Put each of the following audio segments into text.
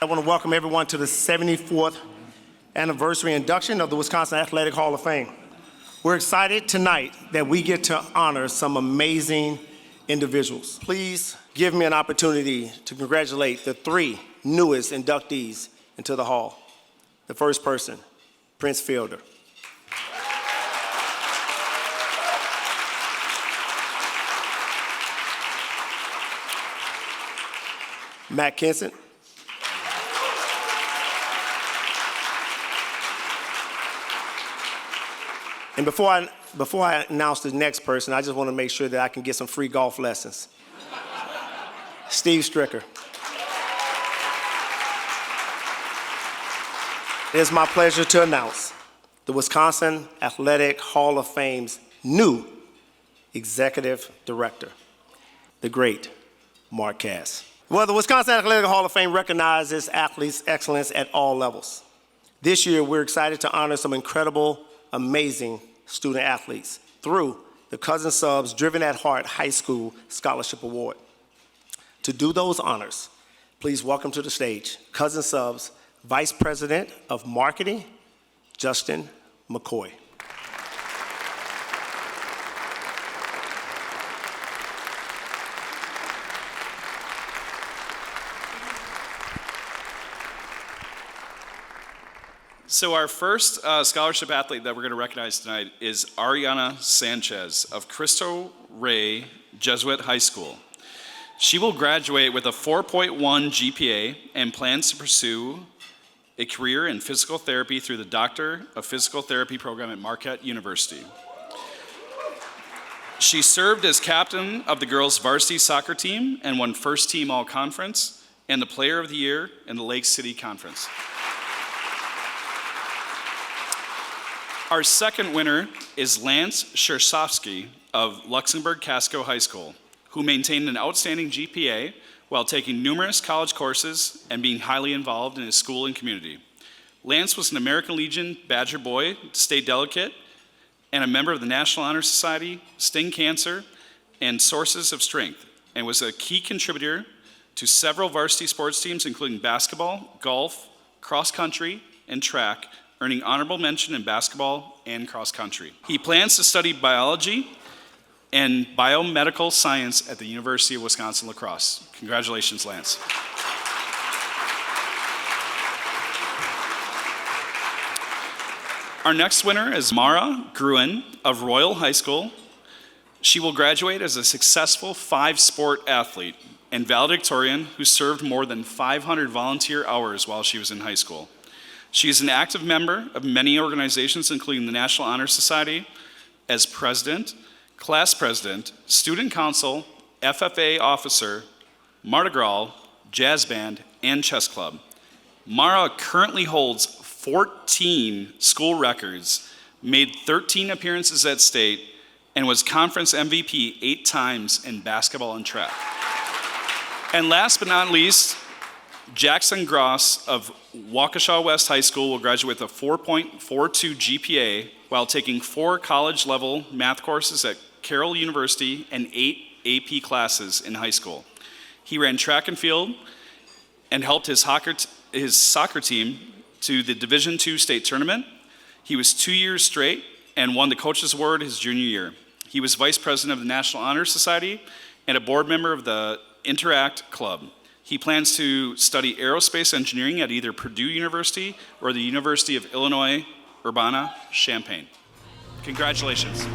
I want to welcome everyone to the 74th anniversary induction of the Wisconsin Athletic Hall of Fame. We're excited tonight that we get to honor some amazing individuals. Please give me an opportunity to congratulate the 3 newest inductees into the Hall. The first person, Prince Fielder. Matt Kenseth. And before I announce the next person, I just want to make sure that I can get some free golf lessons. Steve Stricker. It is my pleasure to announce the Wisconsin Athletic Hall of Fame's new executive director, the great Mark Cass. Well, the Wisconsin Athletic Hall of Fame recognizes athletes' excellence at all levels. This year, we're excited to honor some incredible, amazing student athletes through the Cousin Subs Driven at Heart High School Scholarship Award. To do those honors, please welcome to the stage Cousin Subs Vice President of Marketing, Justin McCoy. So our first scholarship athlete that we're going to recognize tonight is Ariana Sanchez of Cristo Rey Jesuit High School. She will graduate with a 4.1 GPA and plans to pursue a career in physical therapy through the Doctor of Physical Therapy program at Marquette University. She served as captain of the girls' varsity soccer team and won first team all-conference and the player of the year in the Lake City Conference. Our second winner is Lance Shersofsky of Luxembourg Casco High School, who maintained an outstanding GPA while taking numerous college courses and being highly involved in his school and community. Lance was an American Legion Badger Boy, state delegate, and a member of the National Honor Society, Sting Cancer, and Sources of Strength, and was a key contributor to several varsity sports teams, including basketball, golf, cross country, and track, earning honorable mention in basketball and cross country. He plans to study biology and biomedical science at the University of Wisconsin-La Crosse. Congratulations, Lance. Our next winner is Mara Gruen of Royal High School. She will graduate as a successful 5-sport athlete and valedictorian who served more than 500 volunteer hours while she was in high school. She is an active member of many organizations, including the National Honor Society, as president, class president, student council, FFA officer, Mardi Gras, jazz band, and chess club. Mara currently holds 14 school records, made 13 appearances at state, and was conference MVP 8 times in basketball and track. And last but not least, Jackson Gross of Waukesha West High School will graduate with a 4.42 GPA while taking 4 college-level math courses at Carroll University and 8 AP classes in high school. He ran track and field and helped his soccer team to the Division II state tournament. He was 2 years straight and won the Coach's Award his junior year. He was vice president of the National Honor Society and a board member of the Interact Club. He plans to study aerospace engineering at either Purdue University or the University of Illinois, Urbana-Champaign. Congratulations.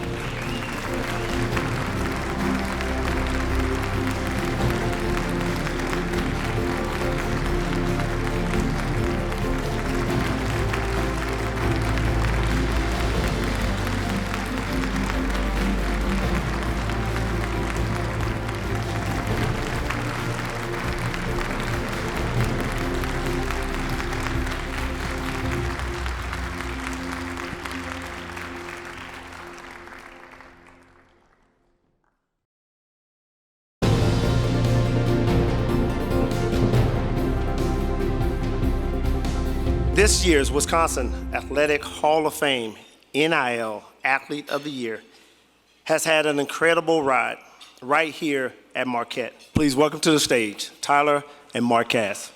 This year's Wisconsin Athletic Hall of Fame NIL Athlete of the Year has had an incredible ride right here at Marquette. Please welcome to the stage Tyler and Mark Cass.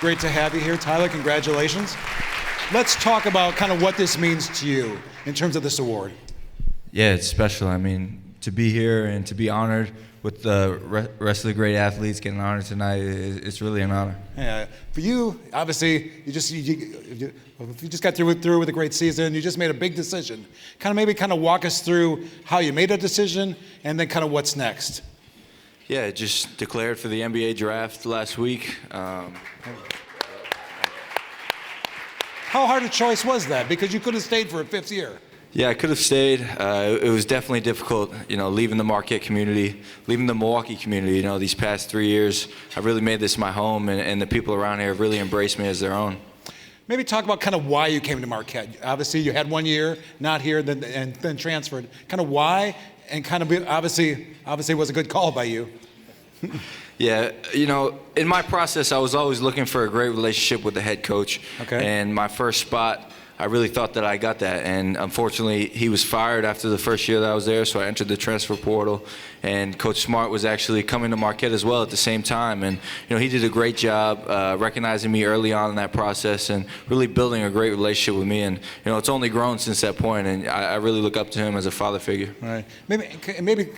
Great to have you here, Tyler. Congratulations. Let's talk about kind of what this means to you in terms of this award. Yeah, it's special. I mean, to be here and to be honored with the rest of the great athletes getting honored tonight, it's really an honor. Yeah, for you, obviously, you just got through with a great season. You just made a big decision. Maybe walk us through how you made that decision and then kind of what's next. Yeah, just declared for the NBA draft last week. How hard a choice was that? Because you could have stayed for a fifth year. Yeah, I could have stayed. It was definitely difficult, leaving the Marquette community, leaving the Milwaukee community. These past 3 years, I've really made this my home, and the people around here have really embraced me as their own. Maybe talk about kind of why you came to Marquette. Obviously, you had 1 year, not here, and then transferred. Kind of why, and obviously it was a good call by you. Yeah, in my process, I was always looking for a great relationship with the head coach. Okay. And my first spot, I really thought that I got that, and unfortunately, he was fired after the first year that I was there, so I entered the transfer portal, and Coach Smart was actually coming to Marquette as well at the same time, and he did a great job recognizing me early on in that process and really building a great relationship with me, and it's only grown since that point, and I really look up to him as a father figure. Right. Maybe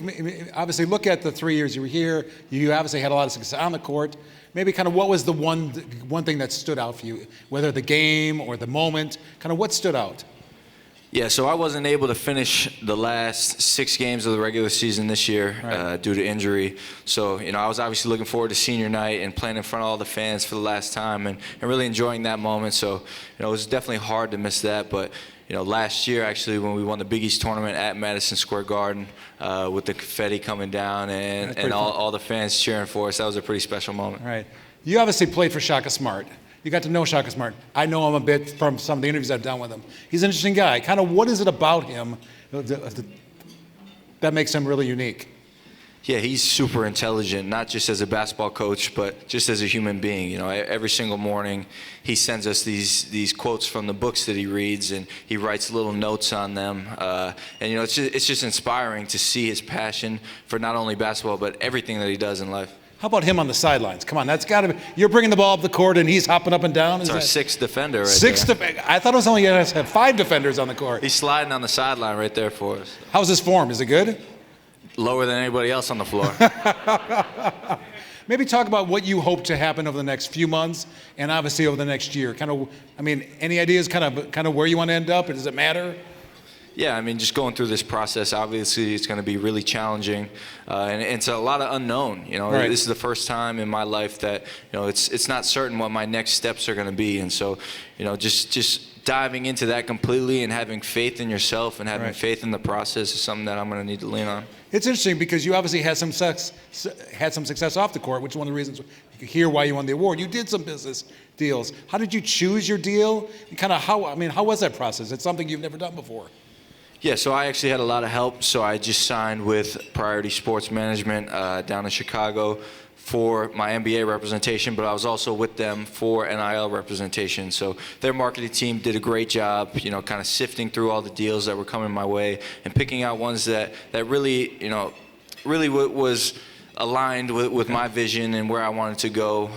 obviously look at the 3 years you were here. You obviously had a lot of success on the court. Maybe what was the one thing that stood out for you, whether the game or the moment, what stood out? Yeah, so I wasn't able to finish the last 6 games of the regular season this year due to injury. So, I was obviously looking forward to senior night and playing in front of all the fans for the last time and really enjoying that moment. So, it was definitely hard to miss that, but last year, actually, when we won the Big East tournament at Madison Square Garden with the confetti coming down and all the fans cheering for us, that was a pretty special moment. Right. You obviously played for Shaka Smart. You got to know Shaka Smart. I know him a bit from some of the interviews I've done with him. He's an interesting guy. What is it about him that makes him really unique? Yeah, he's super intelligent, not just as a basketball coach, but just as a human being. Every single morning he sends us these quotes from the books that he reads, and he writes little notes on them. And it's just inspiring to see his passion for not only basketball, but everything that he does in life. How about him on the sidelines? Come on, that's got to be. You're bringing the ball up the court, and he's hopping up and down. It's our 6th defender right there. I thought it was only going to have 5 defenders on the court. He's sliding on the sideline right there for us. How's his form? Is it good? Lower than anybody else on the floor. Maybe talk about what you hope to happen over the next few months and obviously over the next year. Any ideas kind of where you want to end up? Does it matter? Yeah, just going through this process, obviously it's going to be really challenging, and it's a lot of unknown. Right. This is the first time in my life that it's not certain what my next steps are going to be, and so just diving into that completely and having faith in yourself and having faith in the process is something that I'm going to need to lean on. It's interesting because you obviously had some success off the court, which is one of the reasons you could hear why you won the award. You did some business deals. How did you choose your deal? And how was that process? It's something you've never done before. Yeah, so I actually had a lot of help. So I just signed with Priority Sports Management down in Chicago for my NBA representation, but I was also with them for NIL representation. So their marketing team did a great job, kind of sifting through all the deals that were coming my way and picking out ones that really, really was aligned with my vision and where I wanted to go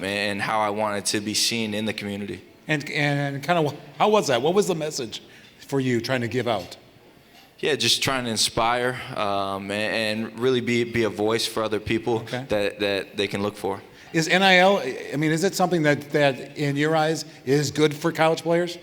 and how I wanted to be seen in the community. And how was that? What was the message for you trying to give out? Yeah, just trying to inspire and really be a voice for other people that they can look for. Is NIL, is it something that in your eyes is good for college players?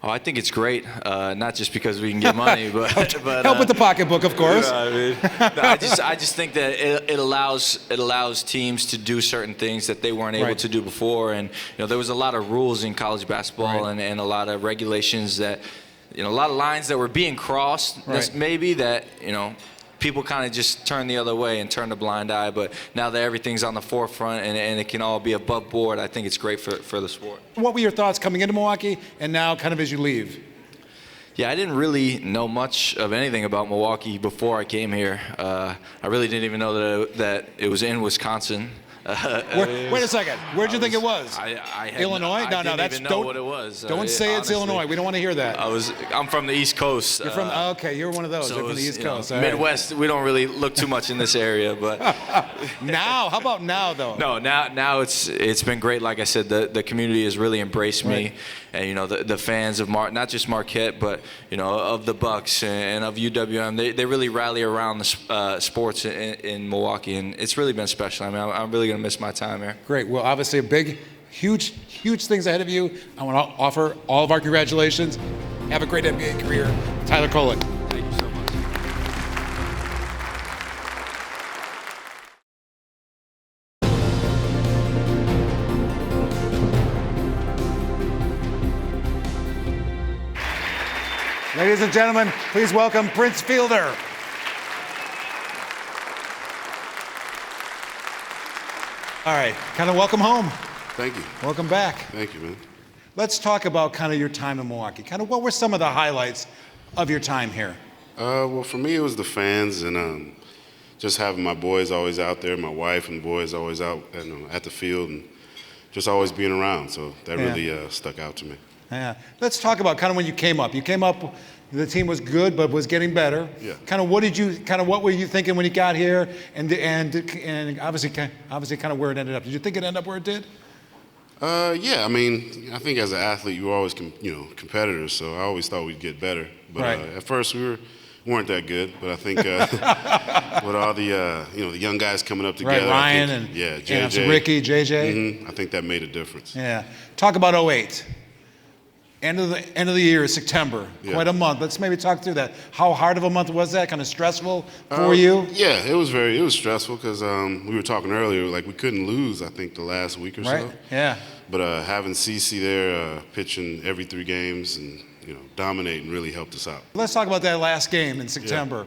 Oh, I think it's great, not just because we can get money, but help with the pocketbook, of course. I just think that it allows teams to do certain things that they weren't able to do before, and there was a lot of rules in college basketball and a lot of regulations that. A lot of lines that were being crossed, maybe that, people kind of just turn the other way and turn a blind eye. But now that everything's on the forefront and it can all be above board, I think it's great for the sport. What were your thoughts coming into Milwaukee and now kind of as you leave? Yeah, I didn't really know much of anything about Milwaukee before I came here. I really didn't even know that it was in Wisconsin. Wait a second. Where'd you think it was? I had Illinois? I No, didn't that's even know don't what it was. Don't say it's Honestly. Illinois. We don't want to hear that. I'm from the East Coast. You're from okay. You're one of those. So You're from the it's, East you know, Coast. All right. Midwest, we don't really look too much in this area, but Now, how about now though? no, now it's been great. Like I said, the community has really embraced me, Right. and you know the fans of not just Marquette, but you know of the Bucks and of UWM. They really rally around the sports in Milwaukee, and it's really been special. I mean, I'm really gonna miss my time here. Great. Well, obviously, huge things ahead of you. I want to offer all of our congratulations. Have a great NBA career, Tyler Kolek. Thank you so much. Ladies and gentlemen, please welcome Prince Fielder. All right, kind of welcome home. Thank you. Welcome back. Thank you, man. Let's talk about kind of your time in Milwaukee. Kind of what were some of the highlights of your time here? Well, for me, it was the fans and just having my boys always out there, my wife and boys always out at the field, and just always being around. So that Yeah. really stuck out to me. Yeah. Let's talk about kind of when you came up. You came up, the team was good, but was getting better. Yeah. Kind of what were you thinking when you got here, and obviously kind of where it ended up. Did you think it ended up where it did? Yeah, I mean, I think as an athlete, you were always competitors, so I always thought we'd get better. But Right. at first, we weren't that good. But I think with all the the young guys coming up together, Right, Ryan I think, and yeah, and JJ, Ricky, JJ. I think that made a difference. Yeah. Talk about '08. End of the year, September. Yeah. Quite a month. Let's maybe talk through that. How hard of a month was that? Kind of stressful for you? Yeah, it was stressful because we were talking earlier, like we couldn't lose, I think, the last week or Right. so. Yeah. But having CeCe there pitching every 3 games and dominating really helped us out. Let's talk about that last game in September.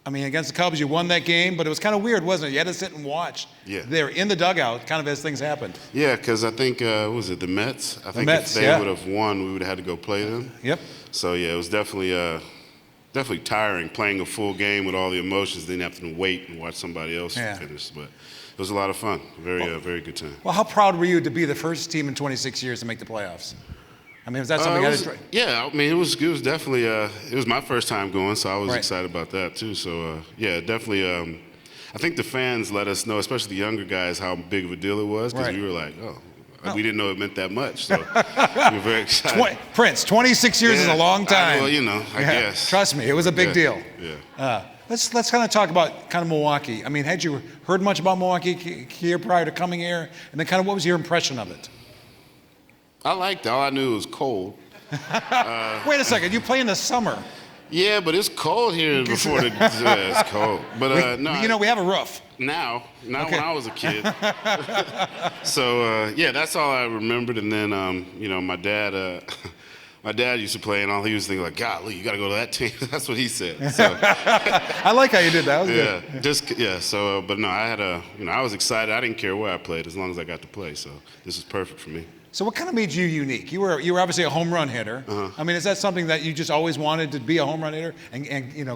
I mean, against the Cubs, you won that game, but it was kind of weird, wasn't it? You had to sit and watch. Yeah. There in the dugout, kind of as things happened. Yeah, because I think what was it the Mets? I think Mets, if they yeah. would have won, we would have had to go play them. Yep. So yeah, it was definitely tiring playing a full game with all the emotions, then having to wait and watch somebody else Yeah. finish. But it was a lot of fun. Very good time. Well, how proud were you to be the first team in 26 years to make the playoffs? I mean, was that something Yeah, I mean, it was definitely it was my first time going, so I was Right. excited about that too. So yeah, definitely. I think the fans let us know, especially the younger guys, how big of a deal it was because Right. we were like, we didn't know it meant that much. So we were very excited. Prince, 26 years is a long time. Well, I Yeah, guess. Trust me, it was a big Yeah, deal. Yeah. Let's kind of talk about kind of Milwaukee. I mean, had you heard much about Milwaukee here prior to coming here? And then kind of what was your impression of it? I liked it. All I knew it was cold. Wait a second, you play in the summer. Yeah, but it's cold here before it's cold. But no, We have a roof. now Okay. when I was a kid. So yeah, that's all I remembered. And then my dad my dad used to play, and all he was thinking like, golly, you got to go to that team. That's what he said. So I like how you did that. That was yeah, good. So but no, I had I was excited. I didn't care where I played as long as I got to play. So this is perfect for me. So what kind of made you unique? You were obviously a home run hitter. I mean, is that something that you just always wanted to be a home run hitter and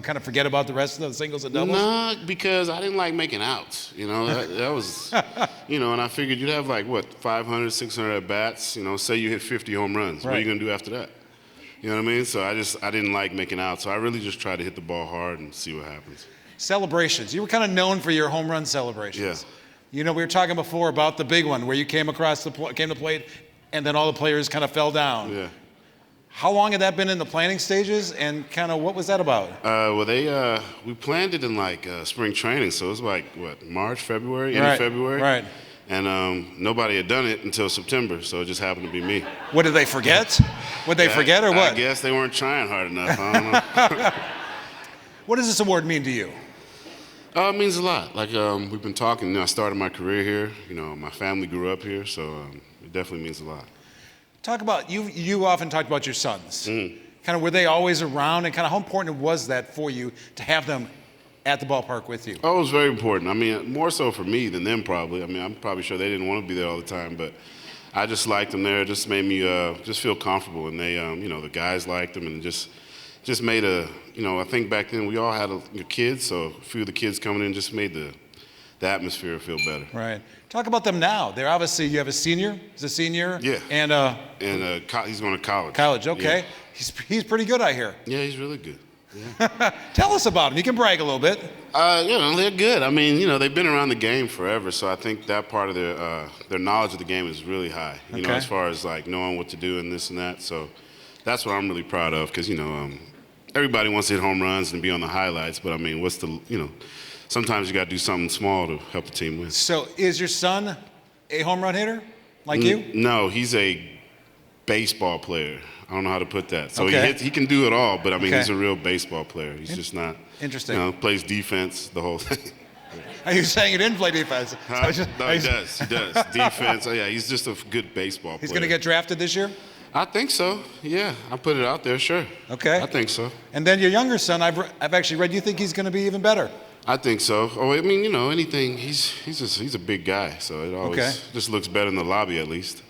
kind of forget about the rest of the singles and doubles? No, because I didn't like making outs. That was, and I figured you'd have like, 500, 600 at bats. Say you hit 50 home runs. What are Right. you going to do after that? You know what I mean? So I didn't like making outs. So I really just tried to hit the ball hard and see what happens. Celebrations. You were kind of known for your home run celebrations. Yeah. We were talking before about the big one where you came to plate and then all the players kind of fell down. Yeah. How long had that been in the planning stages, and kind of what was that about? We planned it in like spring training. So it was like, March, February, end Right, of February? right. And nobody had done it until September. So it just happened to be me. What, did they forget? Would they forget or what? I guess they weren't trying hard enough. I don't know. What does this award mean to you? It means a lot. Like we've been talking. I started my career here. My family grew up here, so it definitely means a lot. Talk about you often talked about your sons. Mm. Kind of were they always around, and kind of how important was that for you to have them at the ballpark with you? Oh, it was very important. I mean, more so for me than them probably. I mean, I'm probably sure they didn't want to be there all the time, but I just liked them there. It just made me just feel comfortable, and they, the guys liked them, and just made I think back then we all had kids, so a few of the kids coming in just made the atmosphere will feel better. Right. Talk about them now. They're obviously, you have a senior. He's a senior. Yeah. And And he's going to college. college. Okay. Yeah. He's pretty good, I hear. Yeah, he's really good. Tell us about him. You can brag a little bit. They're good. I mean, they've been around the game forever, so I think that part of their knowledge of the game is really high. Okay. As far as like knowing what to do and this and that. So that's what I'm really proud of, because everybody wants to hit home runs and be on the highlights, but I mean, sometimes you got to do something small to help the team win. So is your son a home run hitter like you? No, he's a baseball player. I don't know how to put that. So Okay. he can do it all, but I mean, Okay. he's a real baseball player. He's just not. Interesting. Plays defense, the whole thing. Are you saying he didn't play defense? No, he does. He does. Defense. Oh, yeah, he's just a good baseball player. He's going to get drafted this year? I think so. Yeah, I put it out there. Sure. Okay. I think so. And then your younger son, I've actually read you think he's going to be even better. I think so. Oh, I mean, anything. He's a big guy, so it always just looks better in the lobby at least.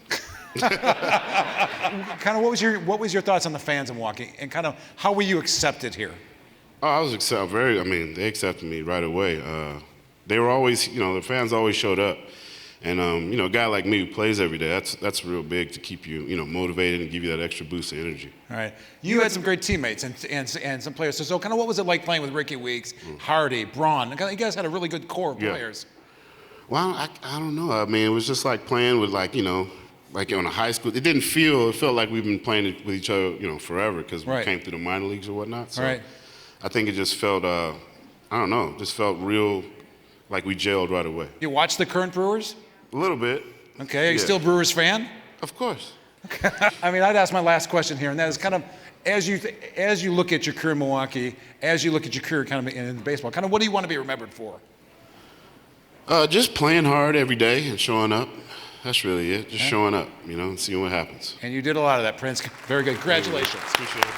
Kind of what was your thoughts on the fans in Milwaukee, and kind of how were you accepted here? Oh, I was they accepted me right away. They were always, the fans always showed up. And, a guy like me who plays every day, that's real big to keep you, motivated and give you that extra boost of energy. All right. You had some great teammates and some players. So kind of what was it like playing with Ricky Weeks, Hardy, Braun? You guys had a really good core of players. Well, I don't know. I mean, it was just like playing with like on a high school. It felt like we've been playing with each other, forever, because we came through the minor leagues or whatnot. So Right. I think it just felt, I don't know, just felt real, like we gelled right away. You watch the current Brewers? A little bit. Okay. Are you Yeah. still a Brewers fan? Of course. I mean, I'd ask my last question here, and that is kind of, as you look at your career in Milwaukee, as you look at your career kind of in baseball, kind of what do you want to be remembered for? Just playing hard every day and showing up. That's really it. Just showing up, and seeing what happens. And you did a lot of that, Prince. Very good. Congratulations. Appreciate it.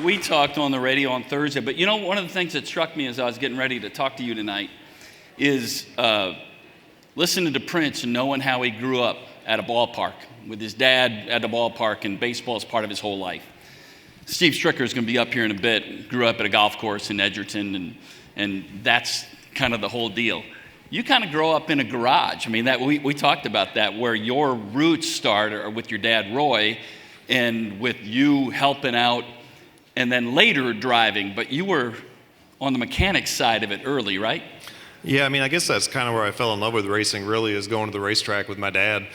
We talked on the radio on Thursday, but one of the things that struck me as I was getting ready to talk to you tonight is listening to Prince and knowing how he grew up at a ballpark with his dad at the ballpark, and baseball is part of his whole life. Steve Stricker is going to be up here in a bit, grew up at a golf course in Edgerton, and that's kind of the whole deal. You kind of grow up in a garage. I mean, we talked about that, where your roots start are with your dad, Roy, and with you helping out and then later driving, but you were on the mechanics side of it early, right? Yeah, I mean, I guess that's kind of where I fell in love with racing, really, is going to the racetrack with my dad.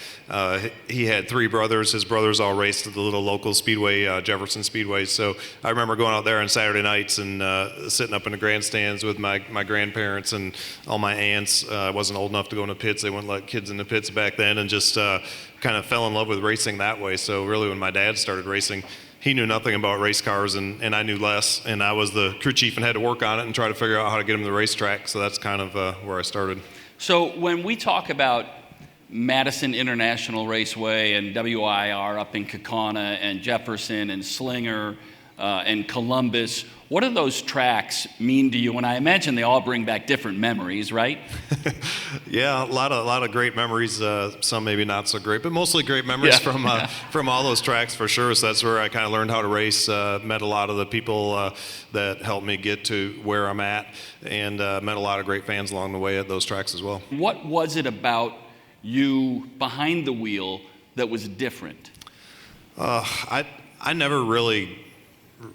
He had three brothers. His brothers all raced at the little local speedway, Jefferson Speedway. So I remember going out there on Saturday nights and sitting up in the grandstands with my grandparents and all my aunts. I wasn't old enough to go in the pits. They wouldn't let kids in the pits back then, and just kind of fell in love with racing that way. So really, when my dad started racing, he knew nothing about race cars, and I knew less, and I was the crew chief and had to work on it and try to figure out how to get him to the racetrack. So that's kind of where I started. So when we talk about Madison International Raceway and WIR up in Kaukauna and Jefferson and Slinger and Columbus, what do those tracks mean to you? And I imagine they all bring back different memories, right? Yeah, a lot of great memories. Some maybe not so great, but mostly great memories from all those tracks for sure. So that's where I kind of learned how to race. Met a lot of the people that helped me get to where I'm at, and met a lot of great fans along the way at those tracks as well. What was it about you behind the wheel that was different? I never really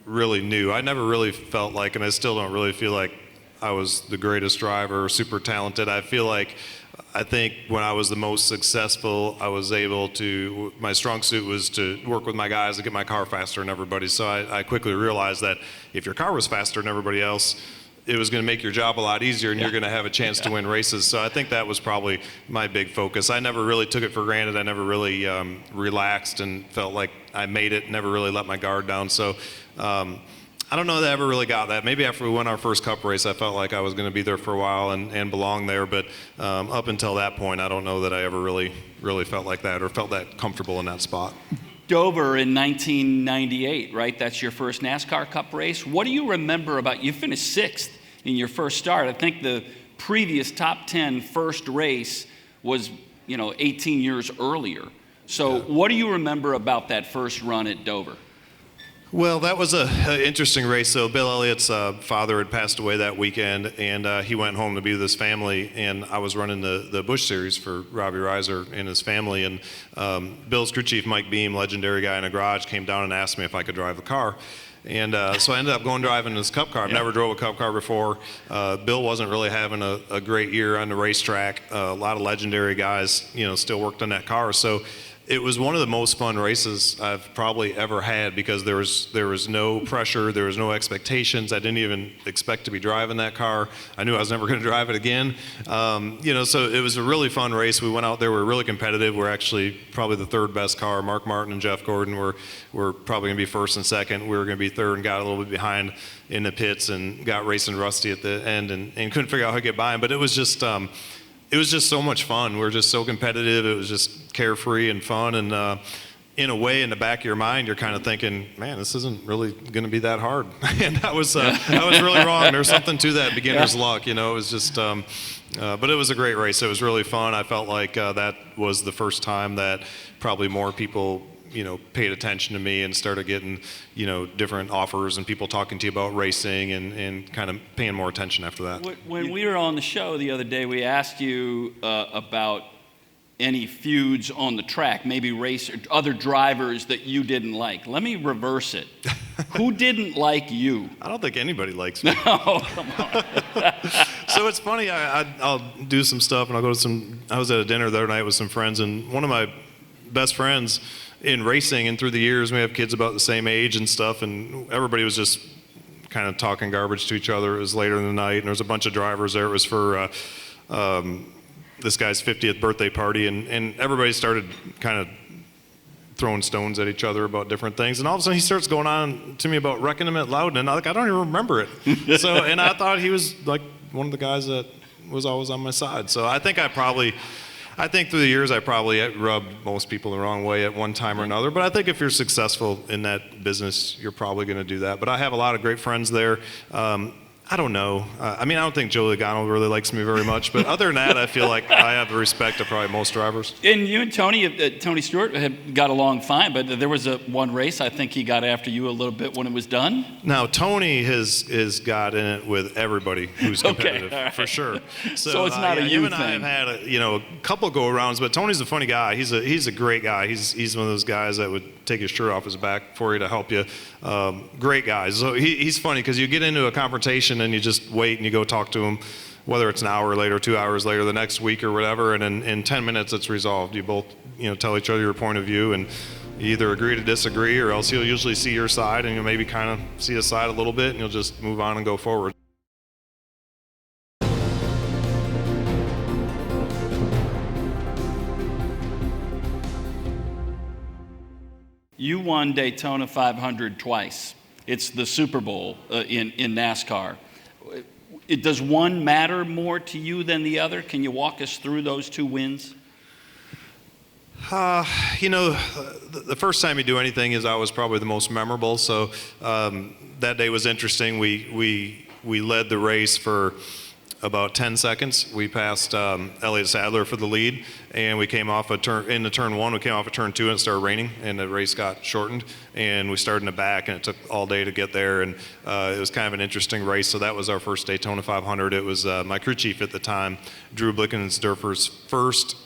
knew. I never really felt like, and I still don't really feel like I was the greatest driver or super talented. I think when I was the most successful, I was able to, my strong suit was to work with my guys to get my car faster than everybody. So I quickly realized that if your car was faster than everybody else, it was going to make your job a lot easier, and you're going to have a chance to win races. So I think that was probably my big focus. I never really took it for granted. I never really relaxed and felt like I made it, never really let my guard down. So I don't know that I ever really got that. Maybe after we won our first cup race, I felt like I was going to be there for a while and belong there. But up until that point, I don't know that I ever really felt like that or felt that comfortable in that spot. Dover in 1998, right? That's your first NASCAR Cup race. What do you remember about, you finished 6th in your first start. I think the previous top 10 first race was, 18 years earlier. So what do you remember about that first run at Dover? Well, that was an interesting race. So Bill Elliott's father had passed away that weekend, and he went home to be with his family, and I was running the Busch Series for Robbie Reiser and his family, and Bill's crew chief, Mike Beam, legendary guy in a garage, came down and asked me if I could drive the car. And so I ended up going driving his Cup car. I've never drove a Cup car before. Bill wasn't really having a great year on the racetrack. A lot of legendary guys, still worked on that car. So it was one of the most fun races I've probably ever had because there was no pressure, there was no expectations. I didn't even expect to be driving that car. I knew I was never going to drive it again. So it was a really fun race. We went out there, we were really competitive. We're actually probably the third best car. Mark Martin and Jeff Gordon were probably going to be first and second. We were going to be third and got a little bit behind in the pits and got racing Rusty at the end and couldn't figure out how to get by him. But it was just so much fun. We were just so competitive. It was just carefree and fun. And in a way, in the back of your mind, you're kind of thinking, man, this isn't really going to be that hard. And I was really wrong. There's something to that beginner's luck. It was just, but it was a great race. It was really fun. I felt like that was the first time that probably more people paid attention to me and started getting, different offers and people talking to you about racing and kind of paying more attention after that. When we were on the show the other day, we asked you about any feuds on the track, maybe other drivers that you didn't like. Let me reverse it. Who didn't like you? I don't think anybody likes me. No, come on. So it's funny, I'll do some stuff and I'll go to I was at a dinner the other night with some friends, and one of my best friends in racing, and through the years we have kids about the same age and stuff, and everybody was just kind of talking garbage to each other. It was later in the night and there was a bunch of drivers there. It was for this guy's 50th birthday party, and everybody started kind of throwing stones at each other about different things, and all of a sudden he starts going on to me about wrecking him at Loudon, and I don't even remember it. So, and I thought he was like one of the guys that was always on my side. So I think through the years I probably rubbed most people the wrong way at one time or another, but I think if you're successful in that business, you're probably going to do that. But I have a lot of great friends there. I don't know. I don't think Joe Logano really likes me very much, but other than that, I feel like I have the respect of probably most drivers. And you and Tony Stewart have got along fine, but there was one race I think he got after you a little bit when it was done. Now, Tony has got in it with everybody who's competitive, right. For sure. So it's not a you him and thing. I have had a couple go-arounds, but Tony's a funny guy. He's a great guy. He's one of those guys that would take his shirt off his back for you to help you. Great guy. So he's funny because you get into a confrontation and you just wait and you go talk to him, whether it's an hour later, 2 hours later, the next week or whatever, and in 10 minutes it's resolved. You both tell each other your point of view, and you either agree to disagree, or else you'll usually see your side and you'll maybe kind of see his side a little bit, and you'll just move on and go forward. You won Daytona 500 twice. It's the Super Bowl in NASCAR. Does one matter more to you than the other? Can you walk us through those two wins? The first time you do anything is always probably the most memorable. So that day was interesting. We led the race for about 10 seconds. We passed Elliott Sadler for the lead, and we came off into turn one. We came off of turn two, and it started raining, and the race got shortened. And we started in the back, and it took all day to get there. And it was kind of an interesting race. So that was our first Daytona 500. It was my crew chief at the time, Drew Blickensderfer's first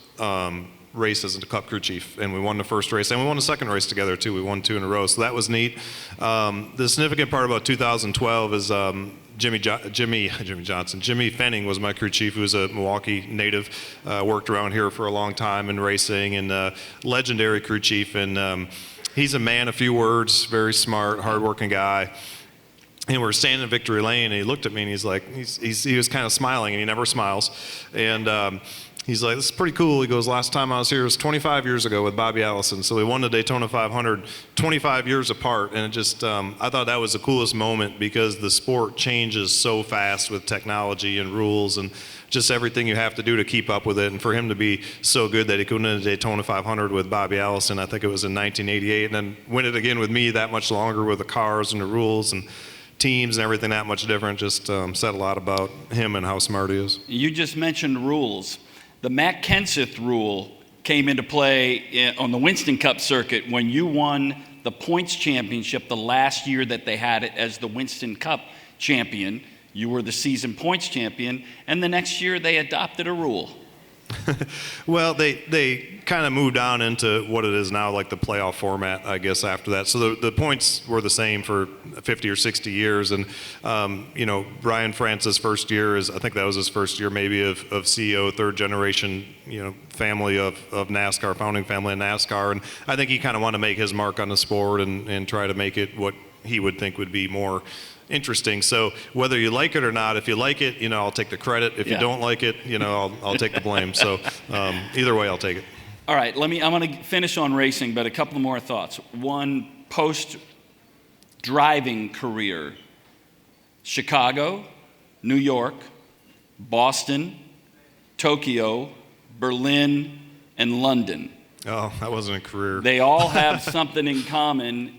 race as a Cup crew chief, and we won the first race, and we won the second race together too. We won 2 in a row, so that was neat. The significant part about 2012 is Jimmy Johnson. Jimmy Fenning was my crew chief, who was a Milwaukee native, worked around here for a long time in racing, and legendary crew chief. And he's a man of few words, very smart, hardworking guy. And we were standing in Victory Lane, and he looked at me, and he's like, he was kind of smiling, and he never smiles. And he's like, this is pretty cool. He goes, last time I was here was 25 years ago with Bobby Allison. So we won the Daytona 500 25 years apart. And it just, I thought that was the coolest moment because the sport changes so fast with technology and rules and just everything you have to do to keep up with it. And for him to be so good that he could win the Daytona 500 with Bobby Allison, I think it was in 1988, and then win it again with me that much longer with the cars and the rules and teams and everything that much different, just said a lot about him and how smart he is. You just mentioned rules. The Matt Kenseth rule came into play on the Winston Cup circuit when you won the points championship the last year that they had it as the Winston Cup champion. You were the season points champion, and the next year they adopted a rule. Well, they kind of moved on into what it is now, like the playoff format, I guess, after that. So the points were the same for 50 or 60 years. And, Brian France's first year I think that was his first year maybe of CEO, third generation, family of NASCAR, founding family of NASCAR. And I think he kind of wanted to make his mark on the sport and try to make it what he would think would be more interesting. So whether you like it or not, if you like it, I'll take the credit. If you don't like it, I'll take the blame. So either way, I'll take it. All right, I'm going to finish on racing, but a couple more thoughts. One, post-driving career, Chicago, New York, Boston, Tokyo, Berlin, and London. Oh, that wasn't a career. They all have something in common.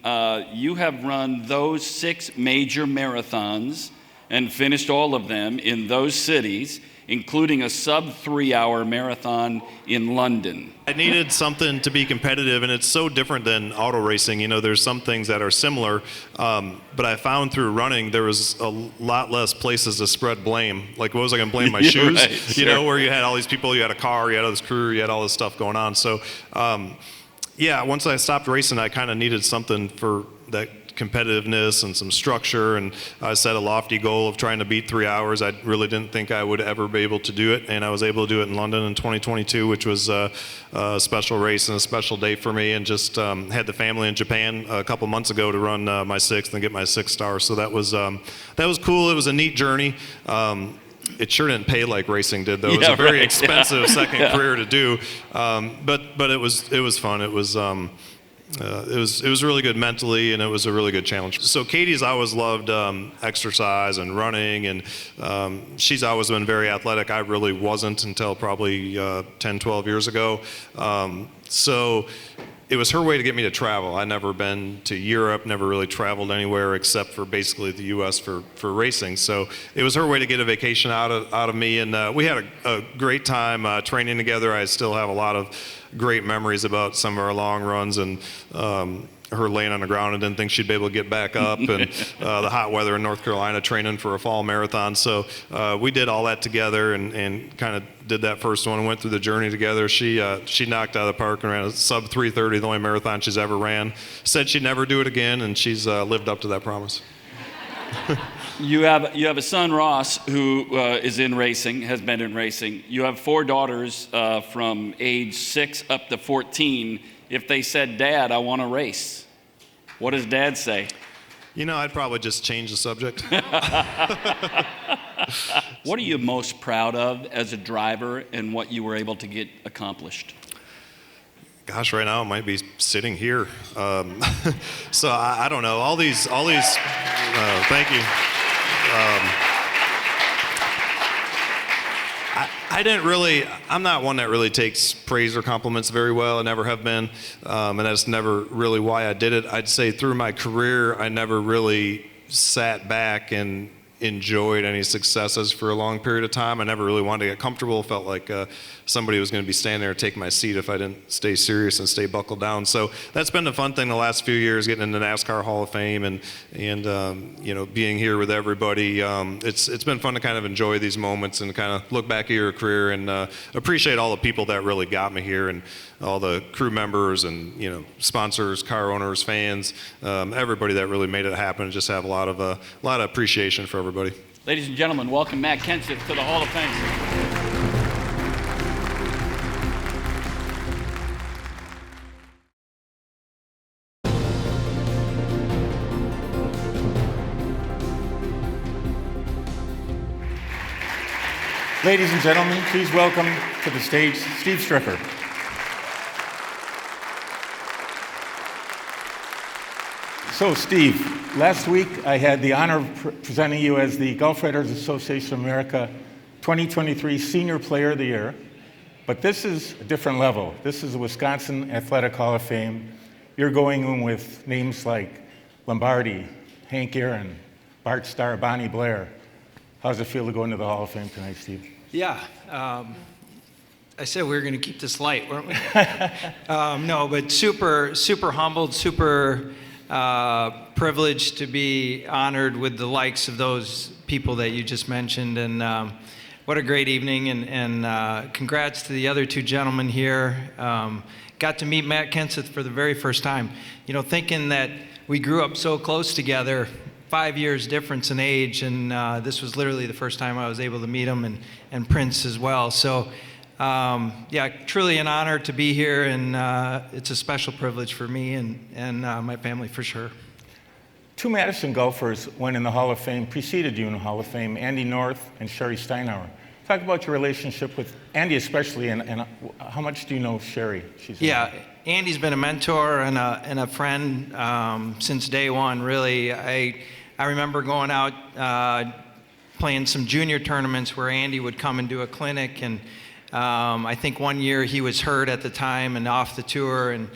You have run those 6 major marathons and finished all of them in those cities, including a sub-3-hour marathon in London. I needed something to be competitive, and it's so different than auto racing. There's some things that are similar, but I found through running there was a lot less places to spread blame. Like, what was I going to blame? My shoes? Right, sure. Where you had all these people, you had a car, you had all this crew, you had all this stuff going on. So, once I stopped racing, I kind of needed something for that competitiveness and some structure, and I set a lofty goal of trying to beat 3 hours. I really didn't think I would ever be able to do it, and I was able to do it in London in 2022, which was a special race and a special day for me, and just had the family in Japan a couple months ago to run my 6th and get my 6th star. So that was cool. It was a neat journey. It sure didn't pay like racing did, though. It was a very expensive second career to do, but it was fun. It was really good mentally, and it was a really good challenge. So Katie's always loved exercise and running, and she's always been very athletic. I really wasn't until probably 10, 12 years ago. So it was her way to get me to travel. I'd never been to Europe, never really traveled anywhere except for basically the U.S. for racing. So it was her way to get a vacation out of me, and we had a great time training together. I still have a lot of great memories about some of our long runs, and her laying on the ground and didn't think she'd be able to get back up, and the hot weather in North Carolina training for a fall marathon. So we did all that together and kind of did that first one and went through the journey together. She knocked out of the park and ran a sub 3:30, the only marathon she's ever ran. Said she'd never do it again, and she's lived up to that promise. You have a son, Ross, who is in racing, has been in racing. You have 4 daughters from age 6 up to 14. If they said, "Dad, I want to race," what does Dad say? I'd probably just change the subject. What are you most proud of as a driver and what you were able to get accomplished? Gosh, right now it might be sitting here. So I don't know. All these. Thank you. I'm not one that really takes praise or compliments very well. I never have been, and that's never really why I did it. I'd say through my career, I never really sat back and enjoyed any successes for a long period of time. I never really wanted to get comfortable. Felt like somebody was going to be standing there taking my seat if I didn't stay serious and stay buckled down. So that's been the fun thing the last few years, getting into NASCAR Hall of Fame and being here with everybody. It's been fun to kind of enjoy these moments and kind of look back at your career and appreciate all the people that really got me here, and all the crew members and sponsors, car owners, fans, everybody that really made it happen. Just have a lot of appreciation for everybody. Ladies and gentlemen, welcome Matt Kenseth to the Hall of Fame. Ladies and gentlemen, please welcome to the stage Steve Stricker. So, Steve, last week I had the honor of presenting you as the Golf Writers Association of America 2023 Senior Player of the Year. But this is a different level. This is the Wisconsin Athletic Hall of Fame. You're going in with names like Lombardi, Hank Aaron, Bart Starr, Bonnie Blair. How does it feel to go into the Hall of Fame tonight, Steve? Yeah, I said we were going to keep this light, weren't we? No, but super humbled, super privileged to be honored with the likes of those people that you just mentioned. And what a great evening, and congrats to the other two gentlemen here. Got to meet Matt Kenseth for the very first time. You know, thinking that we grew up so close together, 5 years difference in age, and this was literally the first time I was able to meet him, and Prince as well. So, yeah, truly an honor to be here, and it's a special privilege for me and my family for sure. Two Madison golfers went in the Hall of Fame, preceded you in the Hall of Fame, Andy North and Sherry Steinhauer. Talk about your relationship with Andy especially, and how much do you know Sherry? Yeah, Andy's been a mentor and a friend since day one, really. I remember going out playing some junior tournaments where Andy would come and do a clinic, and I think one year he was hurt at the time and off the tour, and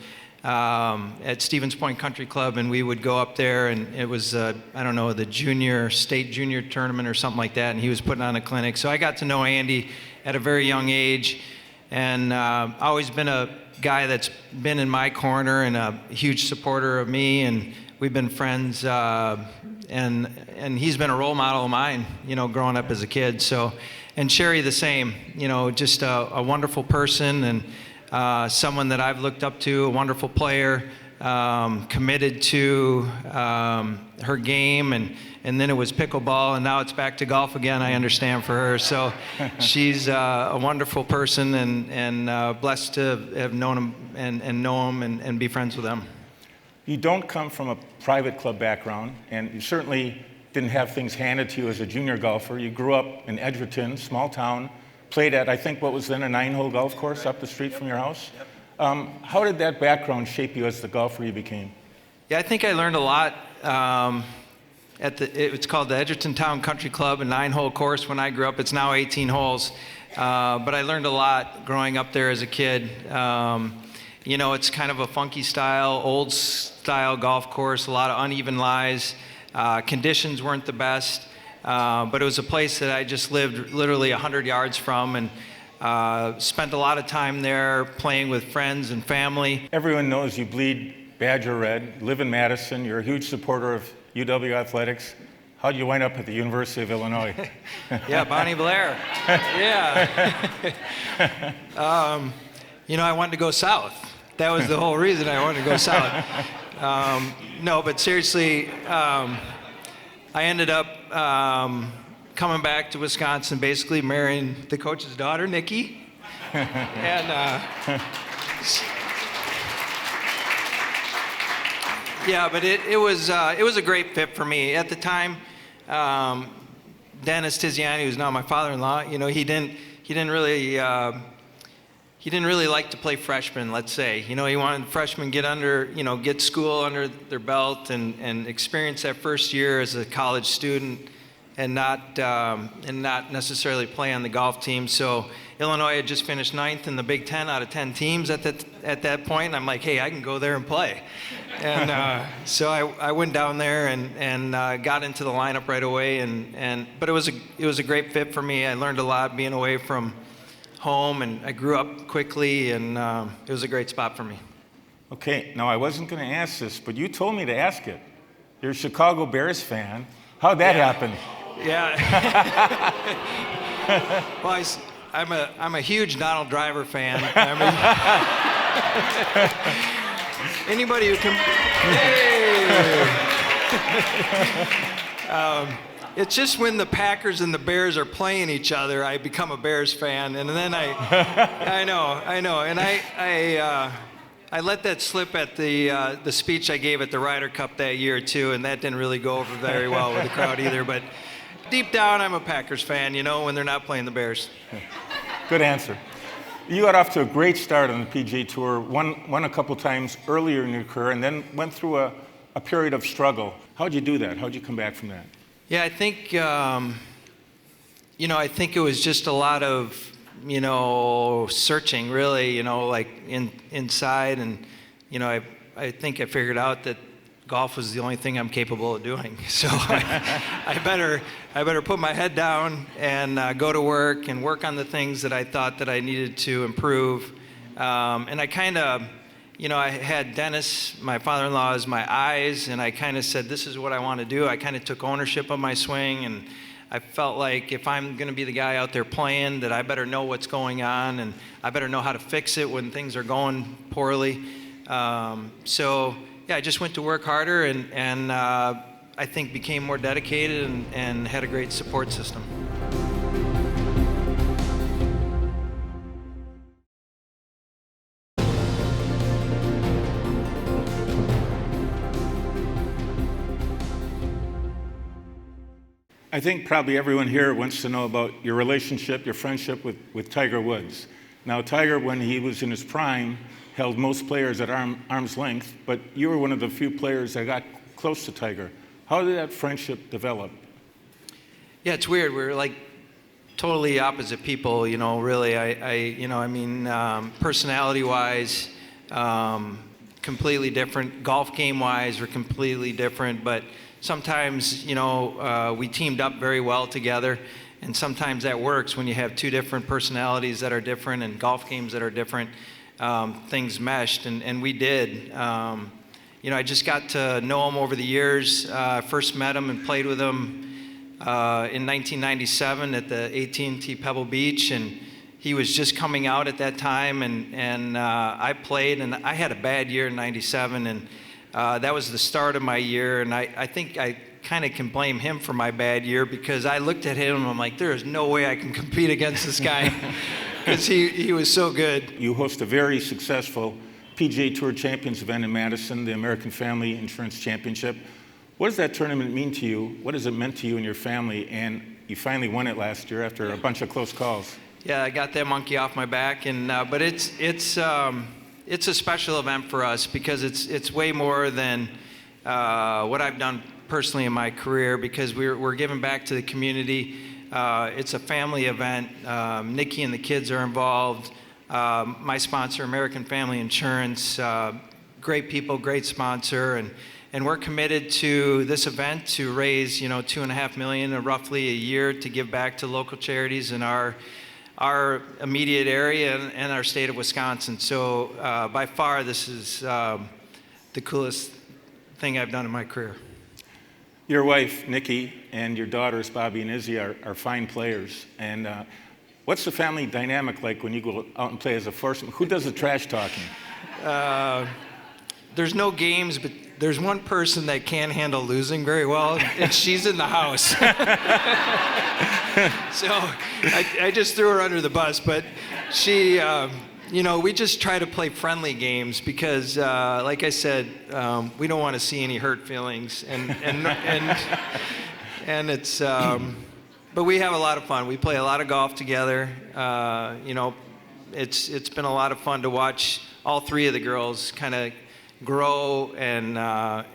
at Stevens Point Country Club, and we would go up there, and it was I don't know, the state junior tournament or something like that, and he was putting on a clinic. So I got to know Andy at a very young age, and always been a guy that's been in my corner and a huge supporter of me, and we've been friends, and he's been a role model of mine, you know, growing up as a kid. So, and Sherry the same, you know, just a wonderful person, and someone that I've looked up to, a wonderful player, committed to her game, and then it was pickleball, and now it's back to golf again, I understand, for her. So she's a wonderful person, and blessed to have known him and know him and be friends with him. You don't come from a private club background, and you certainly didn't have things handed to you as a junior golfer. You grew up in Edgerton, small town, played at, I think, what was then a 9-hole golf course up the street from your house. How did that background shape you as the golfer you became? Yeah, I think I learned a lot. It's called the Edgerton Town Country Club, a 9-hole course. When I grew up, it's now 18 holes. But I learned a lot growing up there as a kid. You know, it's kind of a funky style, old style golf course, a lot of uneven lies. Conditions weren't the best, but it was a place that I just lived literally 100 yards from, and spent a lot of time there playing with friends and family. Everyone knows you bleed Badger Red, live in Madison, you're a huge supporter of UW Athletics. How'd you wind up at the University of Illinois? Yeah, Bonnie Blair. Yeah. You know, I wanted to go south. That was the whole reason I wanted to go south. No, but seriously, I ended up coming back to Wisconsin, basically marrying the coach's daughter, Nikki. And yeah, but it was a great fit for me at the time. Dennis Tiziani, who's now my father-in-law, you know, he didn't really like to play freshmen, let's say. You know, he wanted freshmen get school under their belt and experience that first year as a college student, and not necessarily play on the golf team. So Illinois had just finished 9th in the Big Ten out of 10 teams at that point. And I'm like, hey, I can go there and play. And so I went down there and got into the lineup right away. But it was a great fit for me. I learned a lot being away from home, and I grew up quickly, and it was a great spot for me. Okay, now I wasn't going to ask this, but you told me to ask it. You're a Chicago Bears fan. How'd that happen? Yeah. Well, I'm a huge Donald Driver fan. Anybody who can. Hey. It's just when the Packers and the Bears are playing each other, I become a Bears fan, and then I know, and I let that slip at the speech I gave at the Ryder Cup that year too, and that didn't really go over very well with the crowd either. But Deep down, I'm a Packers fan, you know, when they're not playing the Bears. Good answer. You got off to a great start on the PGA Tour, won a couple times earlier in your career, and then went through a period of struggle. How'd you do that? How'd you come back from that? Yeah, I think, I think it was just a lot of, searching, really, like inside. And, I think I figured out that golf was the only thing I'm capable of doing. So I better put my head down and go to work and work on the things that I thought that I needed to improve. And I kind of, I had Dennis, my father-in-law, as my eyes, and I kind of said, this is what I want to do. I kind of took ownership of my swing, and I felt like if I'm going to be the guy out there playing, that I better know what's going on, and I better know how to fix it when things are going poorly. Yeah, I just went to work harder and I think became more dedicated and had a great support system. I think probably everyone here wants to know about your relationship, your friendship with Tiger Woods. Now, Tiger, when he was in his prime, held most players at arm's length, but you were one of the few players that got close to Tiger. How did that friendship develop? Yeah, it's weird. We're like totally opposite people, really. Personality-wise, completely different. Golf game-wise, we're completely different, but sometimes, we teamed up very well together, and sometimes that works when you have two different personalities that are different and golf games that are different. Things meshed, and we did. I just got to know him over the years. First met him and played with him in 1997 at the AT&T Pebble Beach, and he was just coming out at that time, and I played, and I had a bad year in 97, and that was the start of my year, and I think I kind of can blame him for my bad year because I looked at him and I'm like, there is no way I can compete against this guy. Because he was so good. You host a very successful PGA Tour Champions event in Madison, the American Family Insurance Championship. What does that tournament mean to you? What has it meant to you and your family? And you finally won it last year after a bunch of close calls. Yeah, I got that monkey off my back, and but it's a special event for us because it's way more than what I've done personally in my career because we're giving back to the community. It's a family event. Nikki and the kids are involved. My sponsor, American Family Insurance, great people, great sponsor, and we're committed to this event to raise, $2.5 million roughly a year to give back to local charities in our immediate area and our state of Wisconsin. So by far, this is the coolest thing I've done in my career. Your wife, Nikki, and your daughters, Bobby and Izzy, are fine players. And what's the family dynamic like when you go out and play as a foursome? Who does the trash talking? There's no games, but there's one person that can't handle losing very well, and she's in the house. So I just threw her under the bus, but she, we just try to play friendly games because, like I said, we don't want to see any hurt feelings, and it's, but we have a lot of fun. We play a lot of golf together. It's been a lot of fun to watch all three of the girls kind of grow and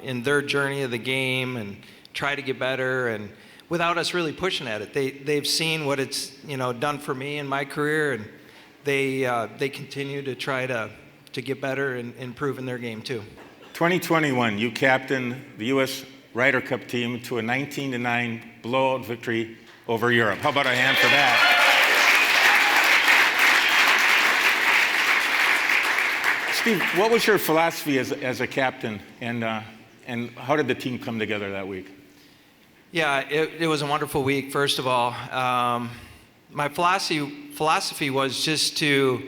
in their journey of the game and try to get better, and without us really pushing at it. They've seen what it's done for me in my career, and they continue to try to get better and improve in their game too. 2021, you captained the U.S. Ryder Cup team to a 19-9 blowout victory over Europe. How about a hand for that? Steve, what was your philosophy as a captain, and how did the team come together that week? Yeah, it was a wonderful week, first of all. My philosophy was just to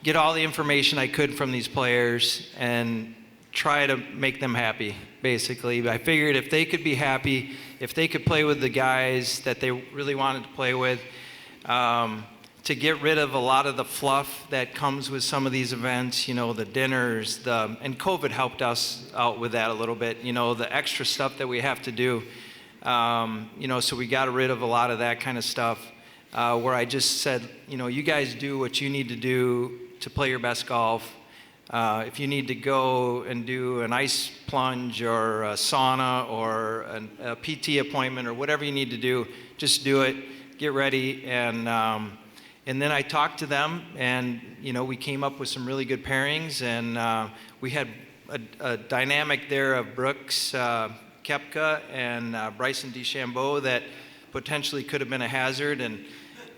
get all the information I could from these players and try to make them happy, basically. I figured if they could be happy, if they could play with the guys that they really wanted to play with, to get rid of a lot of the fluff that comes with some of these events, the dinners, and COVID helped us out with that a little bit, the extra stuff that we have to do. So we got rid of a lot of that kind of stuff, where I just said, you guys do what you need to do to play your best golf. If you need to go and do an ice plunge or a sauna or a PT appointment or whatever you need to do, just do it, get ready. And then I talked to them, and we came up with some really good pairings, and we had a dynamic there of Brooks Koepka and Bryson DeChambeau that potentially could have been a hazard. And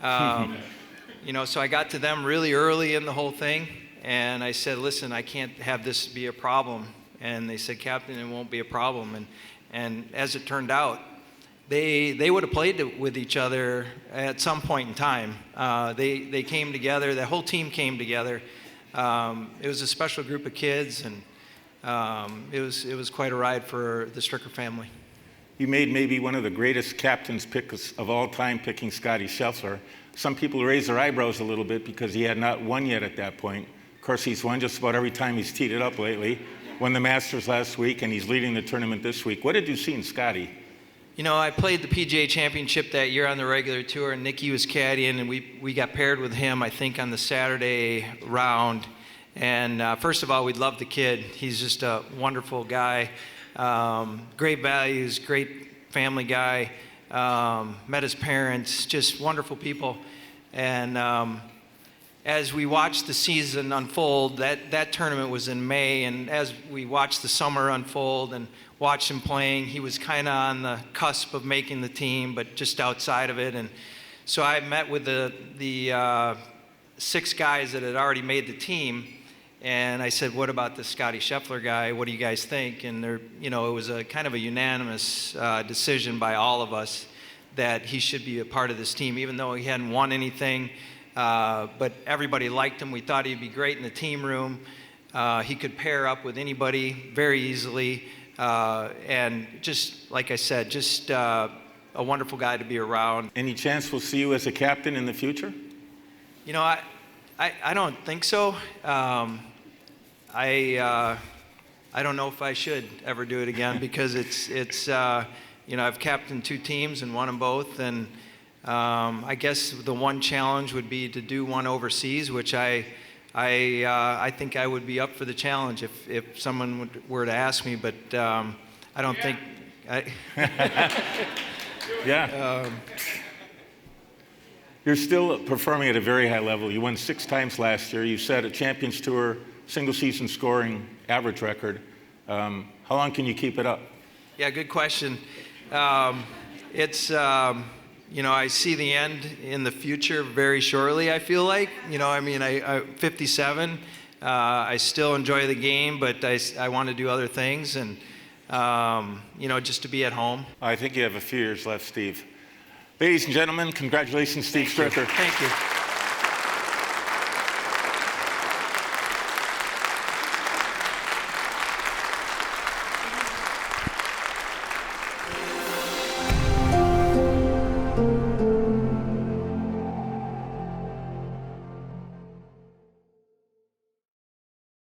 so I got to them really early in the whole thing. And I said, listen, I can't have this be a problem. And they said, Captain, it won't be a problem. And as it turned out, they would have played with each other at some point in time. They came together. The whole team came together. It was a special group of kids, and it was quite a ride for the Stricker family. You made maybe one of the greatest captain's picks of all time, picking Scotty Scheffler. Some people raised their eyebrows a little bit because he had not won yet at that point. Of course, he's won just about every time he's teed it up lately. Won the Masters last week, and he's leading the tournament this week. What did you see in Scotty? I played the PGA Championship that year on the regular tour, and Nicky was caddying, and we got paired with him, I think, on the Saturday round. And first of all, we love the kid. He's just a wonderful guy. Great values, great family guy. Met his parents, just wonderful people. And as we watched the season unfold, that tournament was in May, and as we watched the summer unfold and watched him playing, he was kind of on the cusp of making the team, but just outside of it. And so I met with the 6 guys that had already made the team, and I said, what about the Scotty Scheffler guy? What do you guys think? And it was a kind of a unanimous decision by all of us that he should be a part of this team, even though he hadn't won anything. But everybody liked him. We thought he'd be great in the team room. He could pair up with anybody very easily. And just, like I said, just a wonderful guy to be around. Any chance we'll see you as a captain in the future? I don't think so. I don't know if I should ever do it again because it's I've captained 2 teams and won them both, and I guess the one challenge would be to do one overseas, which I think I would be up for the challenge if someone were to ask me, but I don't think. Yeah. You're still performing at a very high level. You won 6 times last year. You set a Champions Tour single-season scoring average record. How long can you keep it up? Yeah, good question. I see the end in the future very shortly, I feel like. I'm 57. I still enjoy the game, but I want to do other things, and, just to be at home. I think you have a few years left, Steve. Ladies and gentlemen, congratulations, Steve Stricker. Thank you.